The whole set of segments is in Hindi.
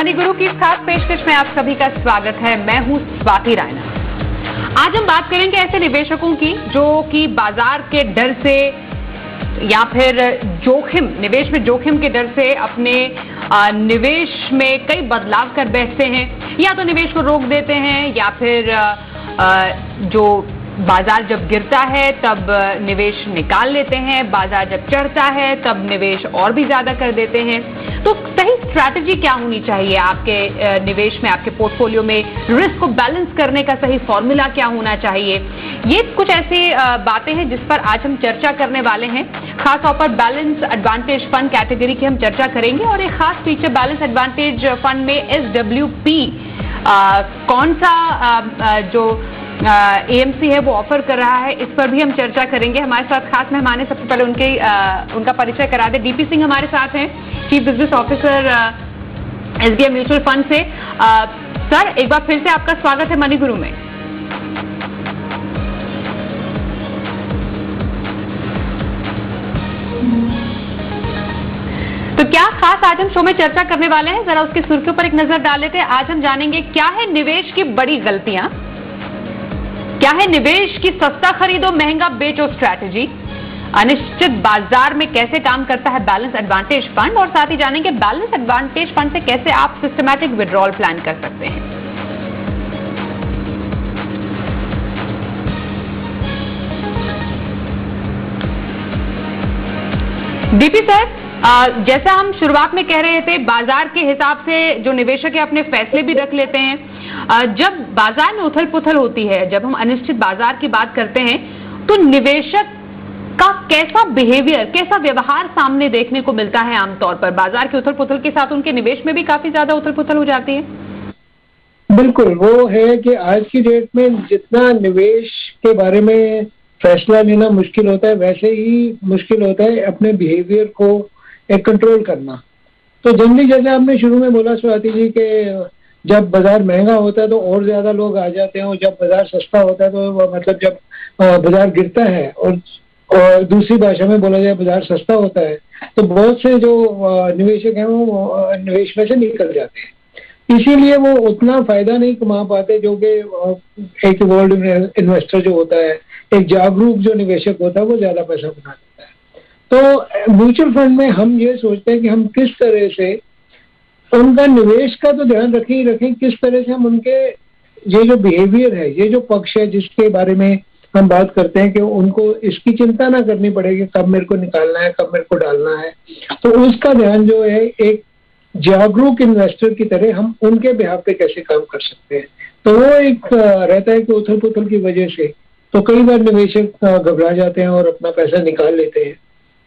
मनी गुरु की खास पेशकश में आप सभी का स्वागत है। मैं हूं स्वाति रायना। आज हम बात करेंगे ऐसे निवेशकों की जो कि बाजार के डर से या फिर जोखिम, निवेश में जोखिम के डर से अपने निवेश में कई बदलाव कर बैठते हैं, या तो निवेश को रोक देते हैं या फिर जो बाजार जब गिरता है तब निवेश निकाल लेते हैं, बाजार जब चढ़ता है तब निवेश और भी ज्यादा कर देते हैं। तो सही स्ट्रैटेजी क्या होनी चाहिए आपके निवेश में, आपके पोर्टफोलियो में रिस्क को बैलेंस करने का सही फॉर्मूला क्या होना चाहिए? ये कुछ ऐसी बातें हैं जिस पर आज हम चर्चा करने वाले हैं। खासतौर पर बैलेंस एडवांटेज फंड कैटेगरी की हम चर्चा करेंगे और एक खास फीचर बैलेंस एडवांटेज फंड में SWP कौन सा जो AMC है वो ऑफर कर रहा है, इस पर भी हम चर्चा करेंगे। हमारे साथ खास मेहमान है, सबसे पहले उनका परिचय करा दे। DP सिंह हमारे साथ हैं, chief business officer SBI mutual fund से। सर, एक बार फिर से आपका स्वागत है मनी गुरु में। तो क्या खास आज हम शो में चर्चा करने वाले हैं, जरा उसकी सुर्खियों पर एक नजर डाल लेते हैं। आज हम जानेंगे क्या है निवेश की बड़ी गलतियां, क्या है निवेश की सस्ता खरीदो महंगा बेचो स्ट्रैटेजी, अनिश्चित बाजार में कैसे काम करता है बैलेंस एडवांटेज फंड, और साथ ही जानेंगे बैलेंस एडवांटेज फंड से कैसे आप सिस्टमैटिक विड्रॉल प्लान कर सकते हैं। DP सर, जैसा हम शुरुआत में कह रहे थे, बाजार के हिसाब से जो निवेशक है अपने फैसले भी रख लेते हैं। जब बाजार में उथल पुथल होती है, जब हम अनिश्चित बाजार की बात करते हैं, तो निवेशक का कैसा बिहेवियर, कैसा व्यवहार सामने देखने को मिलता है? आमतौर पर बाजार के उथल पुथल के साथ उनके निवेश में भी काफी ज्यादा उथल पुथल हो जाती है। बिल्कुल, वो है कि आज की डेट में जितना निवेश के बारे में फैसला लेना मुश्किल होता है, वैसे ही मुश्किल होता है अपने बिहेवियर को एक कंट्रोल करना। तो जनरली जैसे आपने शुरू में बोला स्वाति जी के जब बाजार महंगा होता है तो और ज्यादा लोग आ जाते हैं, और जब बाजार सस्ता होता है तो मतलब जब बाजार गिरता है और दूसरी भाषा में बोला जाए बाजार सस्ता होता है तो बहुत से जो निवेशक हैं वो निवेश में से निकल जाते हैं। इसीलिए वो उतना फायदा नहीं कमा पाते जो कि एक वर्ल्ड इन्वेस्टर जो होता है, एक जागरूक जो निवेशक होता है, वो ज्यादा पैसा बना देता है। तो म्यूचुअल फंड में हम ये सोचते हैं कि हम किस तरह से उनका निवेश का तो ध्यान रखें ही रखें, किस तरह से हम उनके ये जो बिहेवियर है, ये जो पक्ष है जिसके बारे में हम बात करते हैं कि उनको इसकी चिंता ना करनी पड़ेगी कब मेरे को निकालना है, कब मेरे को डालना है, तो उसका ध्यान जो है एक जागरूक इन्वेस्टर की तरह हम उनके बिहाफ पे कैसे काम कर सकते हैं। तो वो एक रहता है कि उथल पुथल की वजह से तो कई बार निवेशक घबरा जाते हैं और अपना पैसा निकाल लेते हैं,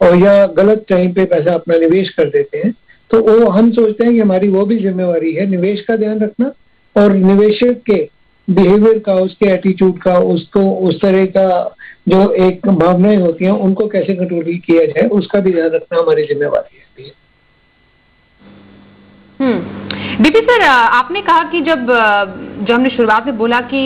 और या गलत टाइम पे पैसा अपना निवेश कर देते हैं। तो वो हम सोचते हैं कि हमारी वो भी जिम्मेवारी है निवेश का ध्यान रखना, और निवेशक के बिहेवियर का, उसके एटीट्यूड का, उसको उस तरह का जो एक भावनाएं होती हैं उनको कैसे कंट्रोल किया जाए, उसका भी ध्यान रखना हमारी जिम्मेवारी है। DP सर, आपने कहा कि जब हमने शुरुआत में बोला कि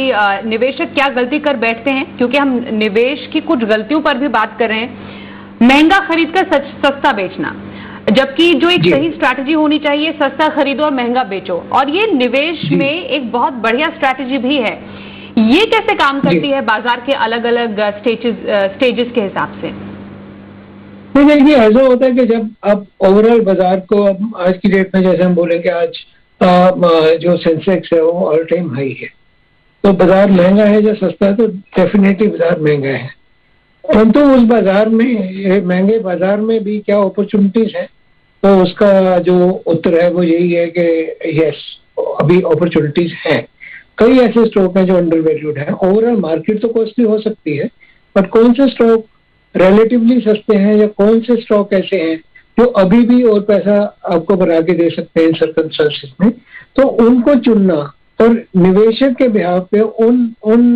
निवेशक क्या गलती कर बैठते हैं, क्योंकि हम निवेश की कुछ गलतियों पर भी बात कर रहे हैं। महंगा खरीदकर सस्ता बेचना, जबकि जो एक सही स्ट्रैटेजी होनी चाहिए, सस्ता खरीदो और महंगा बेचो, और ये निवेश में एक बहुत बढ़िया स्ट्रैटेजी भी है। ये कैसे काम करती है बाजार के अलग अलग स्टेजेस के हिसाब से? नहीं, देखिए ऐसा होता है कि जब अब ओवरऑल बाजार को, अब आज की डेट में जैसे हम बोलेंगे आज जो सेंसेक्स है वो ऑल टाइम हाई है, तो बाजार महंगा है या सस्ता है, तो डेफिनेटली बाजार महंगा है। परंतु उस बाजार में, महंगे बाजार में भी क्या अपॉर्चुनिटीज है, तो उसका जो उत्तर है वो यही है कि यस, अभी अपॉर्चुनिटीज हैं। कई ऐसे स्टॉक हैं जो अंडर वैल्यूड है। ओवरऑल मार्केट तो कॉस्टली हो सकती है, बट कौन से स्टॉक रिलेटिवली सस्ते हैं या कौन से स्टॉक ऐसे हैं जो अभी भी और पैसा आपको बना के दे सकते हैं सर्कमस्टेंसेस में, तो उनको चुनना और निवेशक के बिहाफ पे उन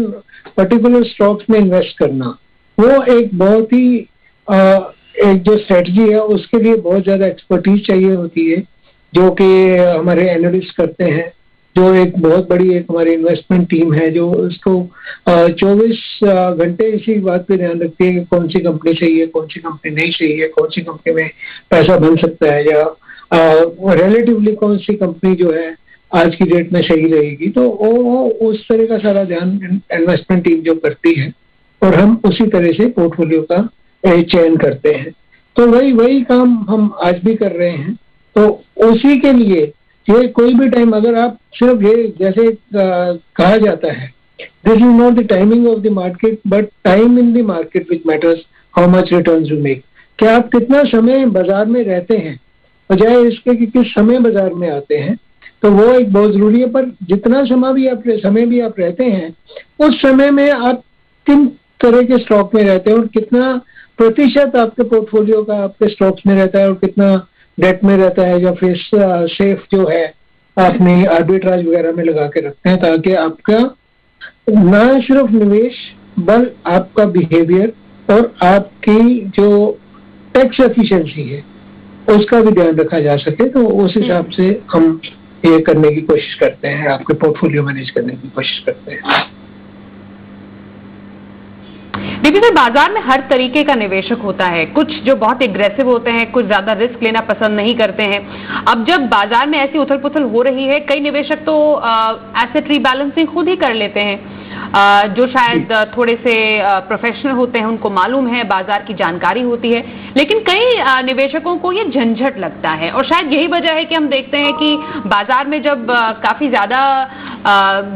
पर्टिकुलर स्टॉक्स में इन्वेस्ट करना, वो एक बहुत ही एक जो स्ट्रेटजी है उसके लिए बहुत ज्यादा एक्सपर्टीज चाहिए होती है, जो कि हमारे एनालिस्ट करते हैं, जो एक बहुत बड़ी एक हमारी इन्वेस्टमेंट टीम है जो उसको 24 घंटे इसी बात पे ध्यान रखती है कि कौन सी कंपनी सही है, कौन सी कंपनी नहीं सही है, कौन सी कंपनी में पैसा बन सकता है या रिलेटिवली कौन सी कंपनी जो है आज की डेट में सही रहेगी, तो वो उस तरह का सारा ध्यान इन्वेस्टमेंट टीम जो करती है और हम उसी तरह से पोर्टफोलियो का चयन करते हैं। तो वही काम हम आज भी कर रहे हैं। तो उसी के लिए ये कोई भी टाइम अगर आप सिर्फ ये जैसे कहा जाता है, this is not the timing of the market but time in the market which matters how much returns you make. क्या आप कितना समय बाजार में रहते हैं बजाय इसके कि किस समय बाजार में आते हैं, तो वो एक बहुत जरूरी है। पर जितना समय भी आप रहते हैं, उस समय में आप किन तरह के स्टॉक में रहते हैं और कितना प्रतिशत आपके पोर्टफोलियो का आपके स्टॉक्स में रहता है और कितना डेट में रहता है या फिर सेफ जो है आपने आर्बिट्राज वगैरह में लगा के रखते हैं, ताकि आपका ना सिर्फ निवेश बल आपका बिहेवियर और आपकी जो टैक्स एफिशिएंसी है उसका भी ध्यान रखा जा सके। तो उस हिसाब से हम ये करने की कोशिश करते हैं, आपके पोर्टफोलियो मैनेज करने की कोशिश करते हैं। देखिए सर, बाजार में हर तरीके का निवेशक होता है, कुछ जो बहुत एग्रेसिव होते हैं, कुछ ज्यादा रिस्क लेना पसंद नहीं करते हैं। अब जब बाजार में ऐसी उथल पुथल हो रही है, कई निवेशक तो एसेट रीबैलेंसिंग खुद ही कर लेते हैं, जो शायद थोड़े से प्रोफेशनल होते हैं, उनको मालूम है, बाजार की जानकारी होती है। लेकिन कई निवेशकों को ये झंझट लगता है और शायद यही वजह है कि हम देखते हैं कि बाजार में जब काफी ज्यादा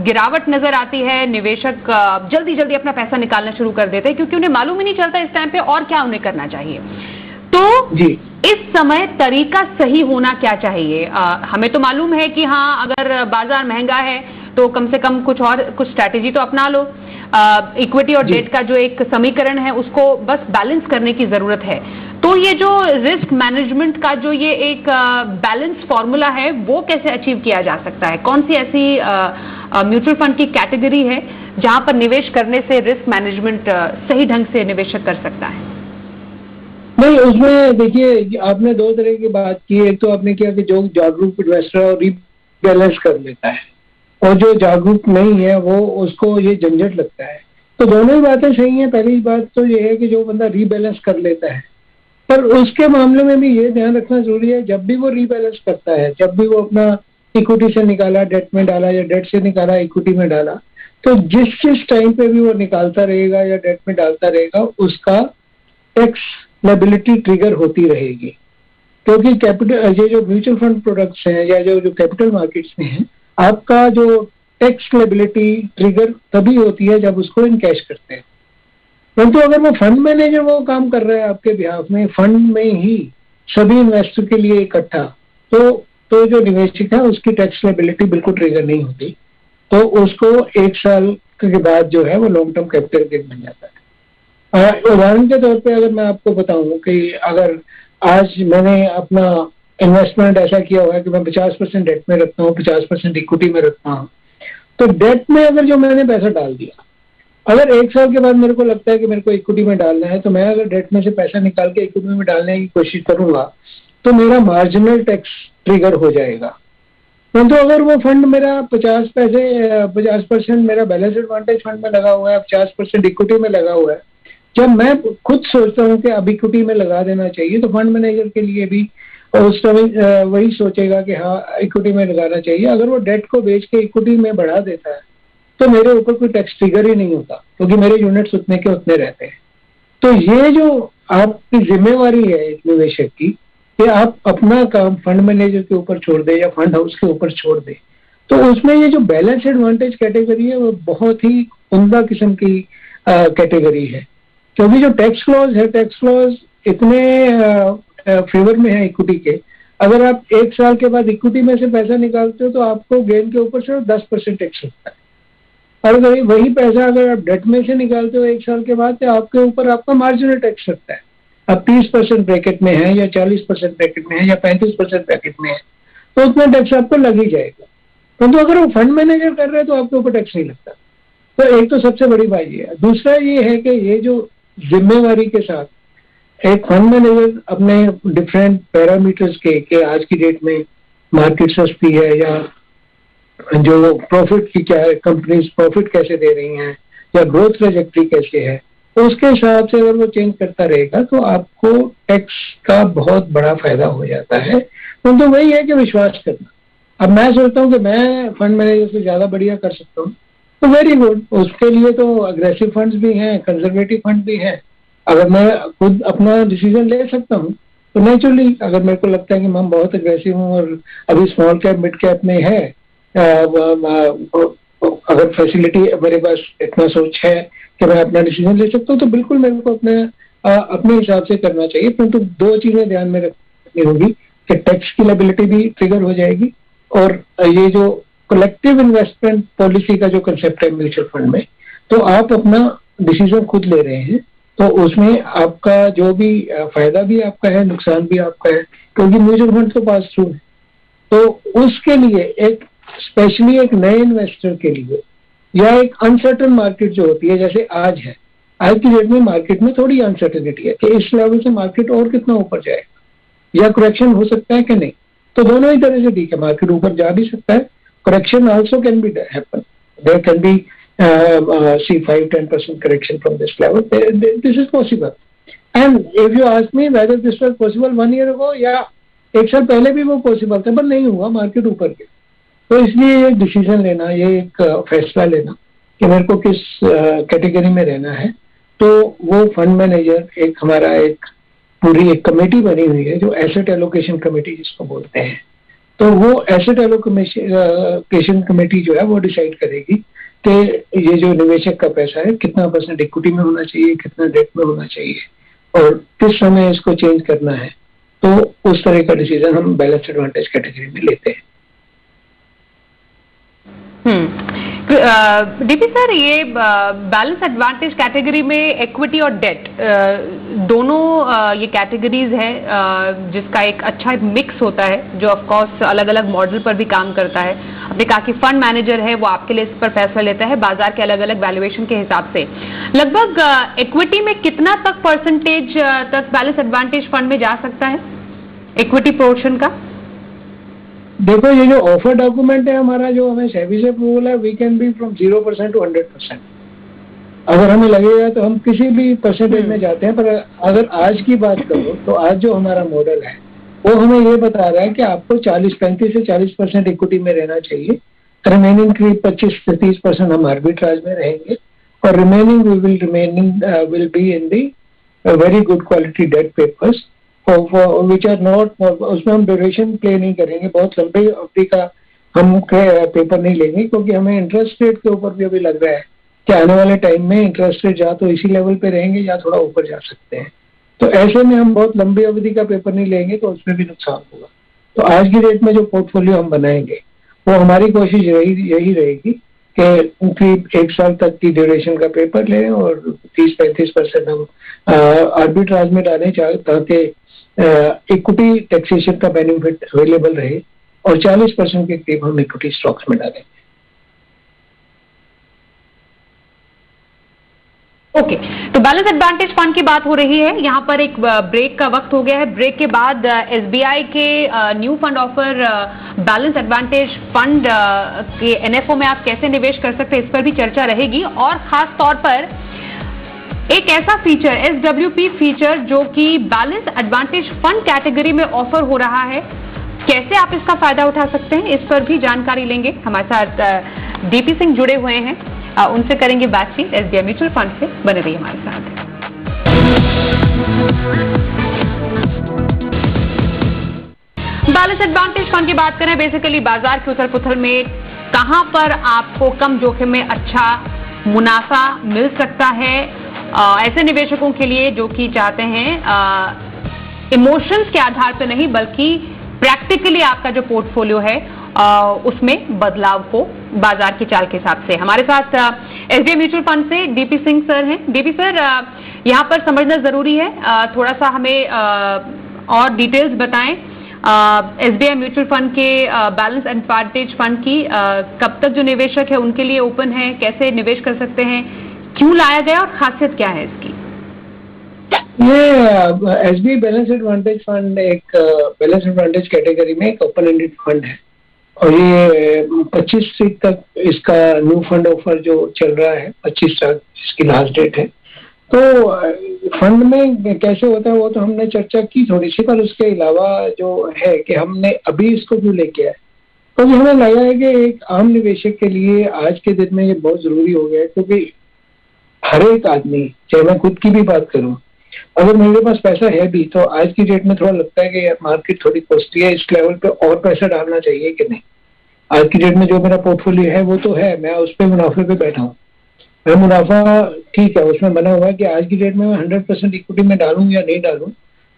गिरावट नजर आती है, निवेशक जल्दी जल्दी अपना पैसा निकालना शुरू कर देते हैं, क्योंकि उन्हें मालूम ही नहीं चलता इस टाइम पे और क्या उन्हें करना चाहिए। तो इस समय तरीका सही होना क्या चाहिए? हमें तो मालूम है कि हाँ, अगर बाजार महंगा है तो कम से कम कुछ स्ट्रैटेजी तो अपना लो। इक्विटी और डेट का जो एक समीकरण है उसको बस बैलेंस करने की जरूरत है। तो ये जो रिस्क मैनेजमेंट का जो ये एक बैलेंस फॉर्मूला है वो कैसे अचीव किया जा सकता है? कौन सी ऐसी म्यूचुअल फंड की कैटेगरी है जहां पर निवेश करने से रिस्क मैनेजमेंट सही ढंग से निवेशक कर सकता है? नहीं, उसमें देखिए आपने दो तरह की बात की। एक तो आपने किया कि जो जागरूक इन्वेस्टर और रीबैलेंस कर लेता है, और जो जागरूक नहीं है वो उसको ये झंझट लगता है। तो दोनों ही बातें सही हैं। पहली बात तो ये है कि जो बंदा रीबैलेंस कर लेता है, पर उसके मामले में भी ये ध्यान रखना जरूरी है, जब भी वो रीबैलेंस करता है, जब भी वो अपना इक्विटी से निकाला डेट में डाला या डेट से निकाला इक्विटी में डाला, तो जिस टाइम पे भी वो निकालता रहेगा या डेट में डालता रहेगा, उसका टैक्स लायबिलिटी ट्रिगर होती रहेगी। क्योंकि कैपिटल ये जो म्यूचुअल फंड प्रोडक्ट्स हैं या जो कैपिटल मार्केट्स में हैं, आपका जो टैक्स लायबिलिटी ट्रिगर तभी होती है जब उसको इनकैश करते हैं। परंतु अगर वो फंड मैनेजर वो काम कर रहा है आपके बिहाफ में, फंड में ही सभी इन्वेस्टर के लिए इकट्ठा, तो जो निवेशक है उसकी टैक्स लायबिलिटी बिल्कुल ट्रिगर नहीं होती। तो उसको 1 साल के बाद जो है वो लॉन्ग टर्म कैपिटल गेन बन जाता है। उदाहरण के तौर पे अगर मैं आपको बताऊं कि अगर आज मैंने अपना इन्वेस्टमेंट ऐसा किया हुआ है कि मैं 50% डेट में रखता हूँ, 50% इक्विटी में रखता हूँ, तो डेट में अगर जो मैंने पैसा डाल दिया, अगर 1 साल के बाद मेरे को लगता है कि मेरे को इक्विटी में डालना है, तो मैं अगर डेट में से पैसा निकाल के इक्विटी में डालने की कोशिश करूंगा तो मेरा मार्जिनल टैक्स ट्रिगर हो जाएगा। परंतु अगर वो फंड मेरा 50% मेरा बैलेंस एडवांटेज फंड में लगा हुआ है, 50% इक्विटी में लगा हुआ है, जब मैं खुद सोचता हूँ कि अब इक्विटी में लगा देना चाहिए, तो फंड मैनेजर के लिए भी उस समय वही सोचेगा कि हाँ इक्विटी में लगाना चाहिए। अगर वो डेट को बेच के इक्विटी में बढ़ा देता है तो मेरे ऊपर कोई टैक्स ट्रिगर ही नहीं होता, क्योंकि मेरे यूनिट्स उतने के उतने रहते हैं। तो ये जो आपकी जिम्मेवारी है एक निवेशक की, कि आप अपना काम फंड मैनेजर के ऊपर छोड़ दे या फंड हाउस के ऊपर छोड़ दे, तो उसमें ये जो बैलेंस एडवांटेज कैटेगरी है वो बहुत ही उम्दा किस्म की कैटेगरी है। क्योंकि जो टैक्स क्लॉज है, टैक्स क्लॉज इतने फेवर में है इक्विटी के, अगर आप 1 साल के बाद इक्विटी में से पैसा निकालते हो तो आपको गेन के ऊपर सिर्फ 10% टैक्स लगता है। और वही पैसा अगर आप डेट में से निकालते हो 1 साल के बाद, तो आपके ऊपर आपका मार्जिनल टैक्स लगता है। अब 30% ब्रैकेट में है या 40% ब्रैकेट में है या 35% ब्रैकेट में है, तो उतना टैक्स आपको लग ही जाएगा। परंतु अगर वो फंड मैनेजर कर रहे हैं तो आपके ऊपर टैक्स नहीं लगता। तो एक तो सबसे बड़ी बात ये है। दूसरा ये है कि ये जो जिम्मेवारी के साथ एक फंड मैनेजर अपने डिफरेंट पैरामीटर्स के आज की डेट में मार्केट सस्ती है या जो प्रॉफिट की क्या है, कंपनीज प्रॉफिट कैसे दे रही हैं या ग्रोथ ट्रैजेक्टरी कैसे है, उसके हिसाब से अगर वो चेंज करता रहेगा तो आपको टैक्स का बहुत बड़ा फायदा हो जाता है। तो वही है कि विश्वास करना। अब मैं सोचता हूँ कि मैं फंड मैनेजर से ज्यादा बढ़िया कर सकता हूँ, तो वेरी गुड। उसके लिए तो अग्रेसिव फंड्स भी हैं, कंजर्वेटिव फंड भी हैं। अगर मैं खुद अपना डिसीजन ले सकता हूँ तो नेचुरली अगर मेरे को लगता है कि मैं बहुत अग्रेसिव हूँ और अभी स्मॉल कैप मिड कैप में है, अगर फैसिलिटी मेरे पास इतना सोच है कि मैं अपना डिसीजन ले सकता हूँ, तो बिल्कुल मेरे को अपने हिसाब से करना चाहिए। परंतु दो चीजें ध्यान में रखनी होगी कि टैक्स की लायबिलिटी भी ट्रिगर हो जाएगी, और ये जो कलेक्टिव इन्वेस्टमेंट पॉलिसी का जो कंसेप्ट है म्यूचुअल फंड में, तो आप अपना डिसीजन खुद ले रहे हैं, तो उसमें आपका जो भी फायदा भी आपका है, नुकसान भी आपका है, क्योंकि म्यूचुअल फंड तो पास थ्रू है। तो उसके लिए एक स्पेशली एक नए इन्वेस्टर के लिए या एक अनसर्टन मार्केट जो होती है, जैसे आज है, आज की डेट में मार्केट में थोड़ी अनसर्टेनिटी है कि इस लेवल से मार्केट और कितना ऊपर जाएगा या करेक्शन हो सकता है कि नहीं। तो दोनों ही तरह से ठीक है, मार्केट ऊपर जा भी सकता है, correction also can be happen, there can be see 5-10% correction from this level. This is possible. And if you ask me whether this was possible 1 year ago, या एक साल पहले भी वो पॉसिबल था, पर नहीं हुआ, मार्केट ऊपर गया। तो इसलिए ये डिसीजन लेना, ये एक फैसला लेना कि मेरे को किस कैटेगरी में रहना है, तो वो फंड मैनेजर एक हमारा एक पूरी एक कमेटी बनी हुई है जो एसेट एलोकेशन कमेटी जिसको बोलते हैं। तो वो एसेट एलोकेशन कमेटी जो है वो डिसाइड करेगी कि ये जो निवेशक का पैसा है कितना % इक्विटी में होना चाहिए, कितना डेट में होना चाहिए, और किस समय इसको चेंज करना है। तो उस तरह का डिसीजन हम बैलेंस एडवांटेज कैटेगरी में लेते हैं। डीपी सर, ये बैलेंस एडवांटेज कैटेगरी में इक्विटी और डेट दोनों ये कैटेगरीज है जिसका एक अच्छा मिक्स होता है, जो ऑफ कोर्स अलग अलग मॉडल पर भी काम करता है। आपने कहा कि फंड मैनेजर है वो आपके लिए इस पर फैसला लेता है बाजार के अलग अलग वैल्यूएशन के हिसाब से। लगभग इक्विटी में कितना तक % तक बैलेंस एडवांटेज फंड में जा सकता है, इक्विटी पोर्शन का? देखो, ये जो ऑफर डॉक्यूमेंट है हमारा, जो हमें सेबी से अप्रूवल है, we can be from 0% to 100%। अगर हमें लगेगा तो हम किसी भी परसेंटेज में जाते हैं। पर अगर आज की बात करो तो आज जो हमारा मॉडल है वो हमें ये बता रहा है कि आपको 35 से 40% इक्विटी में रहना चाहिए, रिमेनिंग 25 से 30% हम आर्बिट्राज में रहेंगे, और remaining will be in the very good quality debt papers which are not, उसमें हम ड्यूरेशन प्ले नहीं करेंगे, बहुत लंबे अवधि का हम पेपर नहीं लेंगे, क्योंकि हमें इंटरेस्ट रेट के ऊपर भी अभी लग रहा है कि आने वाले टाइम में इंटरेस्ट रेट या तो इसी लेवल पे रहेंगे या थोड़ा ऊपर जा सकते हैं। तो ऐसे में हम बहुत लंबी अवधि का पेपर नहीं लेंगे तो उसमें भी नुकसान होगा। तो आज की डेट में जो पोर्टफोलियो हम बनाएंगे वो हमारी कोशिश यही रहेगी कि 1 साल तक की ड्यूरेशन का पेपर लें और 30-35% हम आर्बिट्राज में डालें, ताकि इक्विटी टैक्सेशन का बेनिफिट अवेलेबल रहे, और 40% के करीब हम इक्विटी स्टॉक्स में डालें। ओके, तो बैलेंस एडवांटेज फंड की बात हो रही है। यहाँ पर एक ब्रेक का वक्त हो गया है। ब्रेक के बाद एसबीआई के new fund offer balance advantage fund के एनएफओ में आप कैसे निवेश कर सकते हैं, इस पर भी चर्चा रहेगी। और खास तौर पर एक ऐसा फीचर, एसडब्ल्यूपी फीचर, जो कि बैलेंस एडवांटेज फंड कैटेगरी में ऑफर हो रहा है, कैसे आप इसका फायदा उठा सकते हैं, इस पर भी जानकारी लेंगे। हमारे साथ डीपी सिंह जुड़े हुए हैं, उनसे करेंगे बातचीत एसबीआई म्यूचुअल फंड से। बने रहिए हमारे साथ। बैलेंस एडवांटेज फंड की बात करें, बेसिकली बाजार की उथल पुथल में कहां पर आपको कम जोखिम में अच्छा मुनाफा मिल सकता है, ऐसे निवेशकों के लिए जो कि चाहते हैं इमोशंस के आधार पर नहीं बल्कि प्रैक्टिकली आपका जो पोर्टफोलियो है उसमें बदलाव को बाजार की चाल के हिसाब से। हमारे साथ एसबीआई म्यूचुअल फंड से डीपी सिंह सर हैं। डीपी सर, यहाँ पर समझना जरूरी है, थोड़ा सा हमें और डिटेल्स बताएं एसबीआई म्यूचुअल फंड के बैलेंस एडवांटेज फंड की कब तक जो निवेशक है उनके लिए ओपन है, कैसे निवेश कर सकते हैं, क्यों लाया गया और खासियत क्या है इसकी? ये एसबीआई बैलेंस एडवांटेज फंड एक बैलेंस एडवांटेज कैटेगरी में एक ओपन एंडेड फंड है, और ये 25 तक इसका न्यू फंड ऑफर जो चल रहा है, 25 तक इसकी लास्ट डेट है। तो फंड में कैसे होता है वो तो हमने चर्चा की थोड़ी सी, पर उसके अलावा जो है कि हमने अभी इसको क्यों लेके आए, तो ये हमें लगा है कि एक आम निवेशक के लिए आज के दिन में ये बहुत जरूरी हो गया है, क्योंकि हर एक आदमी, चाहे मैं खुद की भी बात करूं, अगर मेरे पास पैसा है भी तो आज की डेट में थोड़ा लगता है कि यार मार्केट थोड़ी कॉस्टली है, इस लेवल पे और पैसा डालना चाहिए कि नहीं। आज की डेट में जो मेरा पोर्टफोलियो है वो तो है, मैं उस पर मुनाफे पे बैठा हूँ, मैं मुनाफा ठीक है उसमें बना हुआ है कि आज की डेट में मैं 100% इक्विटी में डालूं या नहीं डालूं,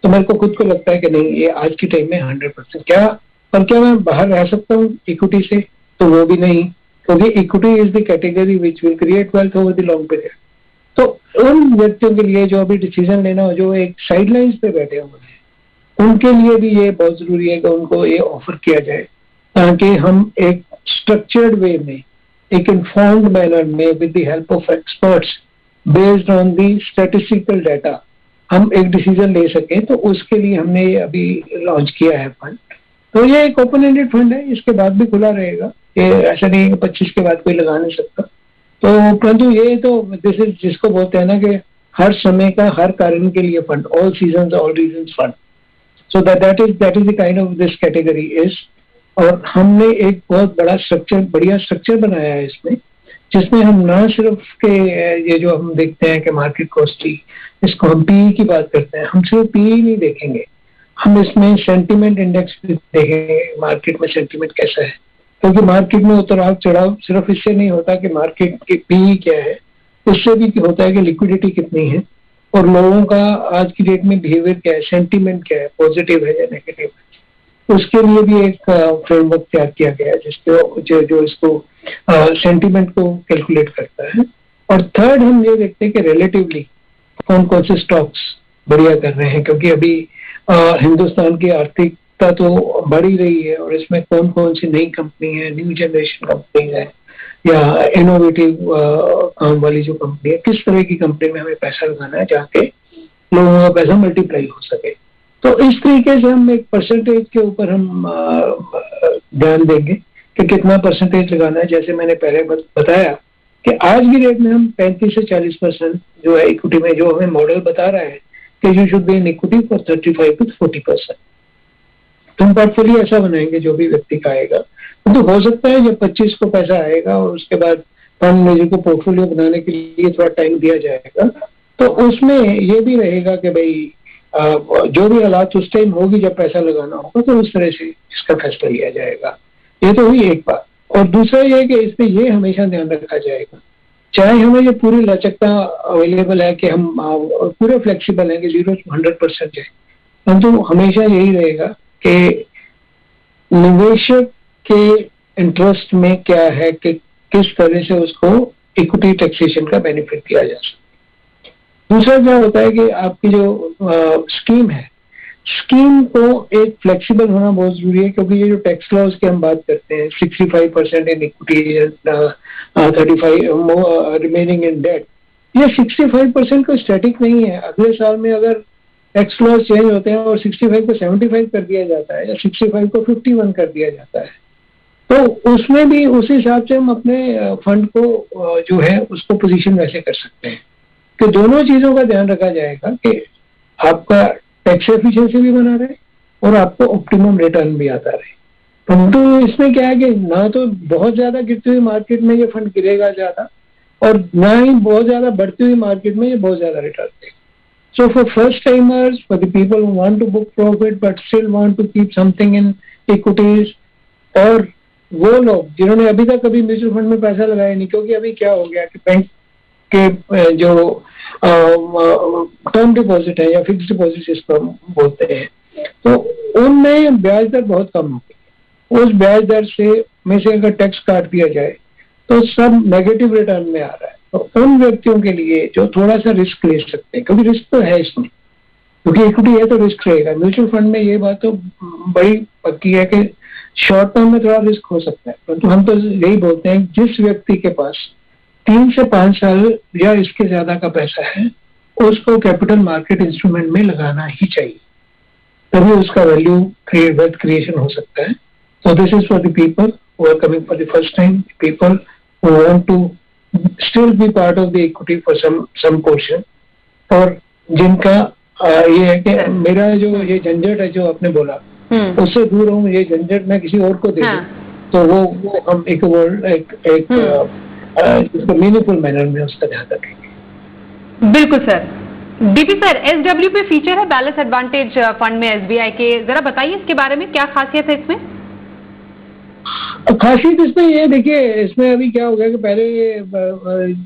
तो मेरे को खुद को लगता है कि नहीं, ये आज की टाइम में 100% क्या, और क्या मैं बाहर रह सकता हूँ इक्विटी से, तो वो भी नहीं, क्योंकि equity is the category which will create wealth over the long period. तो उन व्यक्तियों के लिए जो अभी डिसीजन लेना हो, जो एक साइडलाइंस पे बैठे हुए हैं, उनके लिए भी ये बहुत जरूरी है कि उनको ये ऑफर किया जाए, ताकि हम एक स्ट्रक्चर्ड वे में, एक इन्फॉर्म्ड मैनर में, with the help of experts based on the statistical data, हम एक डिसीजन ले सकें। तो उसके लिए हमने ये अभी लॉन्च किया है फंड। तो ये एक ओपन एंडेड फंड है, इसके बाद भी खुला रहेगा, ये ऐसा नहीं है कि 25 के बाद कोई लगा नहीं सकता। तो परंतु ये तो दिस इज जिसको बोलते हैं ना कि हर समय का हर कारण के लिए fund, all season all reason fund. So that is the kind of this category is. और हमने एक बहुत बड़ा स्ट्रक्चर, बढ़िया स्ट्रक्चर बनाया है इसमें, जिसमें हम ना सिर्फ के ये जो हम देखते हैं कि मार्केट कॉस्टली, इसको हम पीई की बात करते हैं, हम सिर्फ पीई नहीं देखेंगे, हम इसमें सेंटीमेंट इंडेक्स भी देखेंगे, मार्केट में सेंटीमेंट कैसा है, क्योंकि मार्केट में उतराव चढ़ाव सिर्फ इससे नहीं होता कि मार्केट की पीई क्या है, उससे भी होता है कि लिक्विडिटी कितनी है और लोगों का आज की डेट में बिहेवियर क्या है, सेंटीमेंट क्या है, पॉजिटिव है या नेगेटिव है। उसके लिए भी एक फ्रेमवर्क तैयार किया गया है जिसको जो इसको सेंटीमेंट को कैलकुलेट करता है। और थर्ड हम ये देखते हैं कि रिलेटिवली कौन कौन से स्टॉक्स बढ़िया कर रहे हैं, क्योंकि अभी हिंदुस्तान की आर्थिकता तो बढ़ ही रही है और इसमें कौन कौन सी नई कंपनी है, न्यू जनरेशन कंपनी है या इनोवेटिव काम वाली जो कंपनी है, किस तरह की कंपनी में हमें पैसा लगाना है जाके लोगों का पैसा मल्टीप्लाई हो सके। तो इस तरीके से हम एक परसेंटेज के ऊपर हम ध्यान देंगे कि कितना परसेंटेज लगाना है। जैसे मैंने पहले बताया कि आज की डेट में हम 35 से 40% जो है इक्विटी में, जो हमें मॉडल बता रहा है कि you should be in equity for 35 to 40%। तो हम पोर्टफोलियो ऐसा बनाएंगे जो भी व्यक्ति का आएगा। तो हो सकता है जब 25 को पैसा आएगा और उसके बाद फंड मैनेजर को पोर्टफोलियो बनाने के लिए थोड़ा टाइम दिया जाएगा, तो उसमें ये भी रहेगा कि भाई जो भी हालात उस टाइम होगी जब पैसा लगाना होगा, तो उस तरह से इसका फैसला लिया जाएगा। ये तो हुई एक बात। और दूसरा ये कि इसमें ये हमेशा ध्यान रखा जाएगा, चाहे हमें ये पूरी लचकता अवेलेबल है कि हम पूरे फ्लेक्सिबल हैं कि 0 to 100% है, परंतु हमेशा यही रहेगा कि निवेशक के इंटरेस्ट में क्या है कि किस तरह से उसको इक्विटी टैक्सेशन का बेनिफिट दिया जा सकता है। दूसरा क्या होता है कि आपकी जो स्कीम है, स्कीम को एक फ्लेक्सिबल होना बहुत जरूरी है, क्योंकि ये जो टैक्स लॉज की हम बात करते हैं, 65% in equity, 35 remaining in debt, ये 65% का स्टैटिक नहीं है। अगले साल में अगर टैक्स लॉज चेंज होते हैं और 65 को 75 कर दिया जाता है या 65 को 51 कर दिया जाता है, तो उसमें भी उस हिसाब से हम अपने फंड को जो है उसको पोजीशन वैसे कर सकते हैं कि दोनों चीजों का ध्यान रखा जाएगा कि आपका टैक्स एफिशिएंसी भी बना रहे और आपको ऑप्टिमम रिटर्न भी आता रहे। परंतु इसमें क्या है कि ना तो बहुत ज्यादा गिरती हुई मार्केट में ये फंड गिरेगा ज्यादा और ना ही बहुत ज्यादा बढ़ती हुई मार्केट में ये बहुत ज्यादा रिटर्न देगा। So for first timers, for the people who want to book profit but still want to keep something in equities, और वो लोग जिन्होंने अभी तक कभी म्यूचुअल फंड में पैसा लगाया नहीं, क्योंकि अभी क्या हो गया कि बैंक के जो टर्म डिपॉजिट है या फिक्स डिपॉजिट जिसको हम बोलते हैं, तो उनमें ब्याज दर बहुत कम होती है। उस ब्याज दर में से अगर टैक्स काट दिया जाए तो सब नेगेटिव रिटर्न में आ रहा है। तो उन व्यक्तियों के लिए जो थोड़ा सा रिस्क ले सकते हैं, क्योंकि रिस्क तो है इसमें, क्योंकि इक्विटी है तो रिस्क रहेगा। म्यूचुअल फंड में ये बात तो बड़ी पक्की है कि शॉर्ट टर्म में थोड़ा रिस्क हो सकता है, परंतु हम तो यही बोलते हैं जिस व्यक्ति के पास 3 से 5 साल या इसके ज्यादा का पैसा है, उसको कैपिटल मार्केट इंस्ट्रूमेंट में लगाना ही चाहिए, तभी उसका वैल्यू वेल्थ क्रिएशन हो सकता है। So this is for the people who are coming for the first time, people who want to still be part of the equity for some portion, और जिनका ये है कि मेरा जो ये झंझट है जो आपने बोला उससे दूर हूँ, ये झंझट मैं किसी और को दे दूं तो वो हम एक मीनिंगफुल मैनर में उसका ध्यान रखेंगे। बिल्कुल sir. DP sir, SWP feature है बैलेंस एडवांटेज फंड में SBI के, जरा बताइए इसके बारे में, क्या खासियत है इसमें? खासियत इसमें ये देखिए, इसमें अभी क्या हो गया कि पहले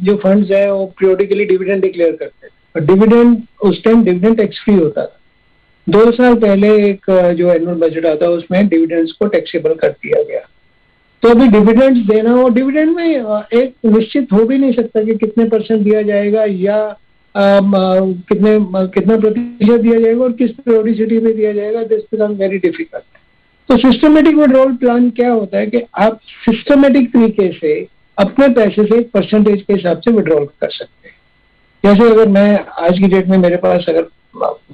जो फंड्स है वो पीरियडिकली डिविडेंड डिक्लेयर करते थे और डिविडेंड उस टाइम डिविडेंड टैक्स फ्री होता था। 2 साल पहले एक जो एनुअल बजट आता है उसमें डिविडेंड्स को टैक्सेबल कर दिया गया। तो अभी डिविडेंड्स देना, और डिविडेंड में एक निश्चित हो भी नहीं सकता कि कितने % दिया जाएगा या कितना प्रतिशत दिया जाएगा और किस पीरियोडिसिटी में दिया जाएगा। This become very difficult. तो सिस्टमेटिक विड्रॉल प्लान क्या होता है कि आप सिस्टमेटिक तरीके से अपने पैसे से एक % के हिसाब से विड्रॉल कर सकते हैं। जैसे अगर मैं आज की डेट में मेरे पास अगर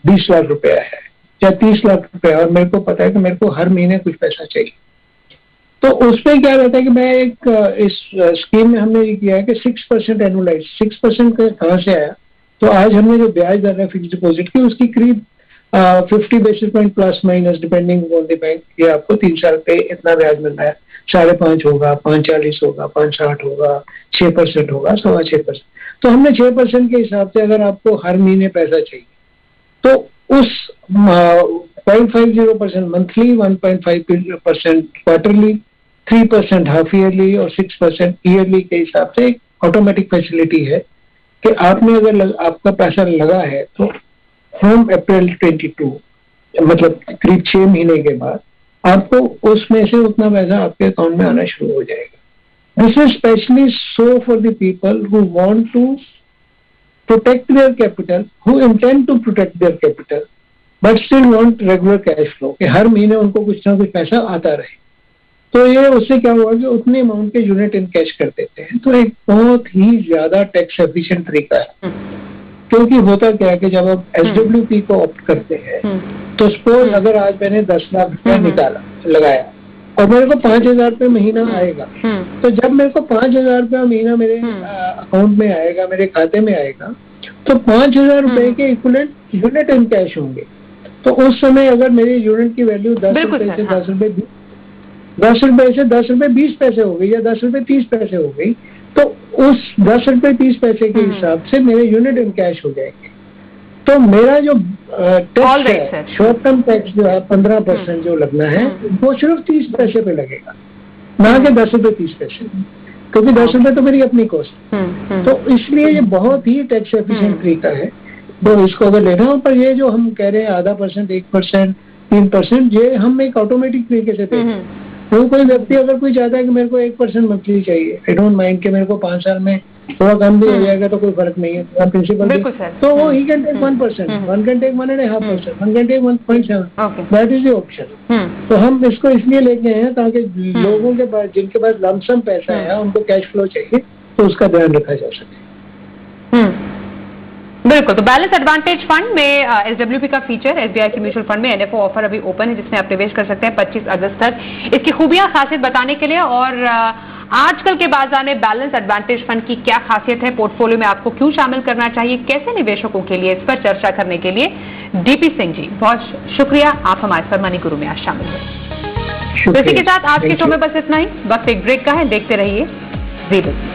20 लाख रुपया है या 30 लाख रुपया और मेरे को पता है कि मेरे को हर महीने कुछ पैसा चाहिए, तो उसमें क्या रहता है कि मैं एक इस स्कीम में हमने ये किया है कि 6% एनुअलाइज, 6% कहाँ से आया, तो आज हमने जो ब्याज दर है फिक्स डिपॉजिट की उसकी करीब 50 basis point plus minus depending on the bank, ये आपको 3 साल पे इतना ब्याज मिल रहा है। 5.5 होगा, 5.40 होगा, 5.60 होगा, 6% होगा, 6.25%। तो हमने 6% के हिसाब से अगर आपको हर महीने पैसा चाहिए तो उस 0.50% मंथली, 1.5% क्वार्टरली, 3% हाफ ईयरली और 6% ईयरली के हिसाब से एक ऑटोमेटिक फैसिलिटी है कि आपने अगर आपका पैसा लगा है तो फ्रॉम अप्रैल 22 मतलब करीब 6 महीने के बाद आपको उसमें से उतना पैसा आपके अकाउंट में आना शुरू हो जाएगा। This is specially so for the people who want to protect their capital, who intend to protect their capital but still want regular cash flow, कि हर महीने उनको कुछ ना कुछ पैसा आता रहे। तो ये उससे क्या हुआ कि उतने अमाउंट के यूनिट इन कैश कर देते हैं। तो एक बहुत ही ज्यादा टैक्स एफिशिएंट तरीका है, क्योंकि होता क्या है कि जब आप SWP को ऑप्ट करते हैं तो सपोज अगर आज मैंने 10 लाख रुपया निकाला, लगाया और मेरे को 5,000 रुपये महीना आएगा, तो जब मेरे को 5,000 रुपया महीना मेरे अकाउंट में आएगा, मेरे खाते में आएगा, तो 5,000 रुपए के इक्विवेलेंट यूनिट इन कैश होंगे। तो उस समय अगर मेरे यूनिट की वैल्यू 10 रुपए से 10 रुपए 10 रुपए से 10 रुपए 20 पैसे हो गई या 10 रुपए 30 पैसे हो गई, तो उस 10 रुपए 30 पैसे के हिसाब से मेरे यूनिट इन कैश हो जाएंगे। तो मेरा जो टैक्स है, शॉर्ट टर्म टैक्स जो है 15% जो लगना है वो सिर्फ 30 पैसे पे लगेगा, ना कि 10 रुपए 30 पैसे, क्योंकि 10 रुपए तो मेरी अपनी कॉस्ट। तो इसलिए ये बहुत ही टैक्स एफिशिएंट तरीका है, तो इसको अगर लेना हो। पर ये जो हम कह रहे हैं आधा %, 1%, 3%, ये हम एक ऑटोमेटिक तरीके से देते हैं। तो कोई व्यक्ति अगर कोई चाहता है कि मेरे को 1% मंथली चाहिए, आई डोंट माइंड कि मेरे को 5 साल में थोड़ा कम भी हो जाएगा तो कोई फर्क नहीं है, प्रिंसिपल तो वो ही can take 1%, 1 can take 1.5%, 1 can take 1.7, that is the option. तो हम इसको इसलिए लेके आए हैं ताकि लोगों के पास जिनके पास लमसम पैसा है, उनको कैश फ्लो चाहिए, तो उसका ध्यान रखा जा सके। बिल्कुल। तो बैलेंस एडवांटेज फंड में SWP का फीचर, SBI के म्यूचुअल फंड में NFO ऑफर अभी ओपन है, जिसमें आप निवेश कर सकते हैं 25 अगस्त तक। इसकी खूबियां, खासियत बताने के लिए और आजकल के बाजार में बैलेंस एडवांटेज फंड की क्या खासियत है, पोर्टफोलियो में आपको क्यों शामिल करना चाहिए, कैसे निवेशकों के लिए, इस पर चर्चा करने के लिए DP सिंह जी बहुत शुक्रिया, आप हमारे सर मनी गुरु में आज शामिल हुए। इसी के साथ आज के शो में बस इतना ही। वक्त एक ब्रेक का है, देखते रहिए जी बिल्कुल।